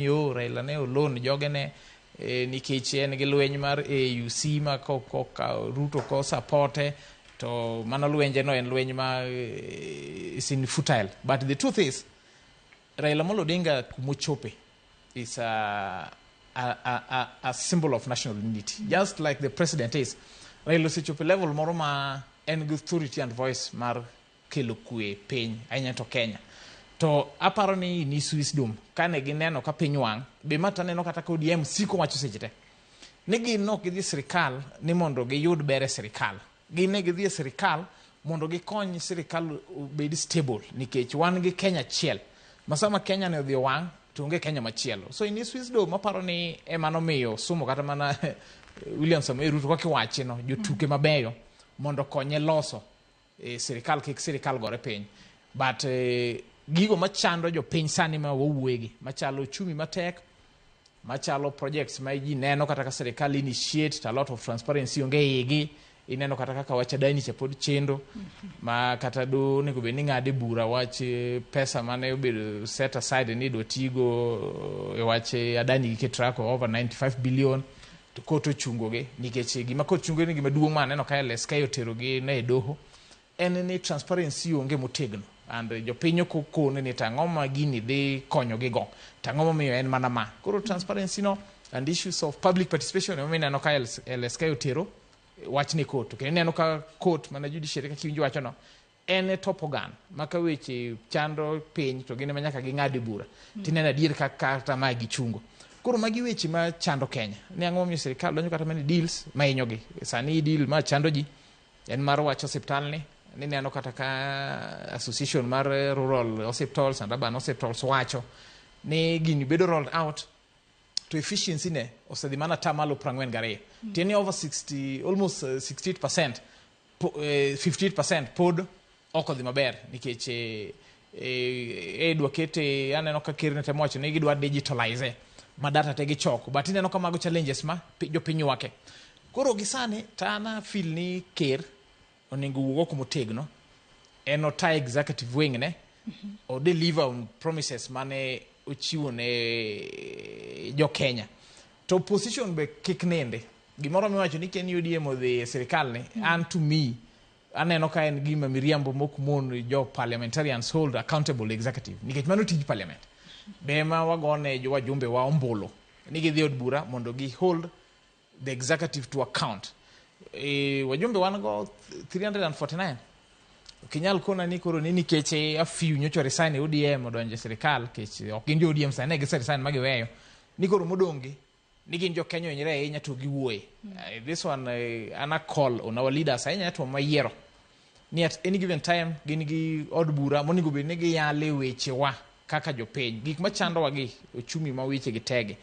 yo Raila ne olon jogene nikech en gi lweny mar AUC ma Ruto ko supporte to mano lwenje no en lweny ma is futile. But the truth is Raila Amolo Odinga kumochope is a symbol of national unity, just like the president is. Raila osechope level moro ma en gi authority and voice mar kelo kwe piny ahinya to Kenya. To aparo ni wisdom kane gineno ka piny wang' be mata neno kata ka ODM siko wacho seche te ni gin nok gidhi sirikal ni mondo giyud bere sirikal, gin ne gidhi sirikal mondo gikony sirikal bed stable nikech wan gi Kenya achiel masama Kenya ne odhi wang' to onge Kenya machielo. So in this wisdom aparo ni emano miyo sumo kata mana William Samoei Ruto kaka wache no jotuke mabeyo mondo konye loso sirikal kik sirikal gore piny. But gigo machando jo piny sani ma wawuegi machalo chumi matek, machalo projects ma ji neno kata ka sirikal initiate a lot of transparency onge igi, ineno kata kaka wacha dani cha pod chendo ma kata do nego be ni ngade bura wache pesa mane obedo set aside ni do tigo wache adani ke track over 95 billion to koto chungoge nikech gima ko chungo ni gima duong' maneno ka LSK oterogi na edoho en ni transparency onge motegno. And jopinyo kokone ni tang'o ma gini dhi konyo gi go, tang'o momiyo en mana ma. Koro transparency no and issues of public participation neno ka LSK otero wach ni court. Kendo neno ka court mana judiciary ka kiwinjo wacho no en top organ maka weche chando piny to gine manyaka gi ng'adi bura tineno adier kata ma gichungo. Koro magi weche ma chando Kenya ni ang'o momiyo sirikal donjo kata many deals ma hinyogi. Sani deal ma chando ji en mar wacho hospital ni neno kata ka association mar rural hospitals and urban hospitals wacho ni gini bedo rolled out to efficiency ne osedhi mana tamalo 42 tieni over 60 almost 68% 58% pod oko dhi maber nikech edwa kete aneno ka kirne temo wacho ni gidwa digitalize ma data te gichoko but ineno ka mago challenges ma jopiny wake. Koro gisani tana feel ni ker onego wugo kumotegno eno ta executive wing ne o deliver on promises mane ochiwo ne jo Kenya to opposition be kik nende gimoro miwacho ni ken UDM odhi sirikal ne and to me aneno ka en gima miriambo mokmon jo parliamentarians hold accountable executive nikech mano tij parliament be ma wagone jo wajumbe wa ombolo ni gidhi od bura mondo gi hold the executive to account. Wajumbe wan go 349 kinyal kona ni koro ni keche afiu nyocho resign ODM odonje sirikal keche ok gin jo ODM sane gi resign magiweyo ni koro modongi ni gin jo Kenya nyere ahinya to giwuoye. This one ana call on our leaders ahinya to mayiero ni at any given time gin gi od bura monigo be ni gi yale weche wa kaka jo piny gik machando wagi ochumi ma weche gitege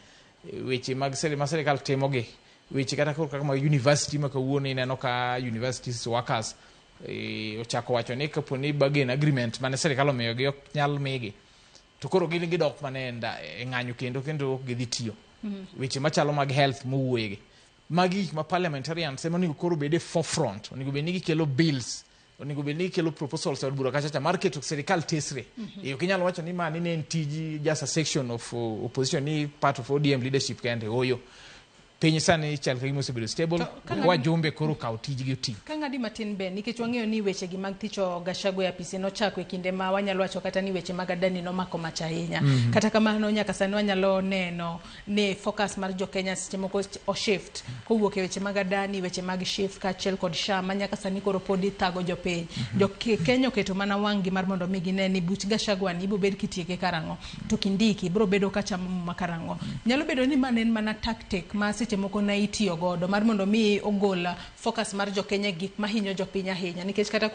weche mag sirikal timo gi weche kata kaka ma university ma kawuono ineno ka universities workers ochako wacho ni kapo ni bargain agreement mane sirikal omiyo gi ok nyal migi to koro gin gidok mane ng'anyo kendo gidhi tiyo weche machalo mag health mowuoyegi magi ma parliamentarians ema onego koro bede forefront onego bed ni gikelo bills onego bed ni gikelo proposals od bura kachacha mar keto sirikal tesre ok inyalo wacho ni mani ne en tiji just a section of opposition ni part of ODM leadership kende oyo piny sani chal ka osebedo stable wajumbe koro kaw tijgi oti ka ng'adi matin ben nikech wang'eyo ni weche gi mag thicho Gachagua ya apisi nochako e kinde ma wanyalo wacho kata ni weche mag adani nomako mach ahinya kata kamano nyaka sani wanyalo neno ni focus mar jo Kenya seche moko o shift kowuok e weche mag adani weche mag shift kaachiel kod SHA ma nyaka sani koro pod ithago jo piny jo Kenya oketo mana wang'gi mar mondo mi gine ni buch Gachagua ni ibiro bed kitieke karang'o to kindiki biro bedo kacha makarang'o. Nyalo bedo ni manen mana tactic ma seche moko na itiyo godo mar mondo mi ogola focus mar jo Kenya gik mahinyo jo piny ahinya nikech kata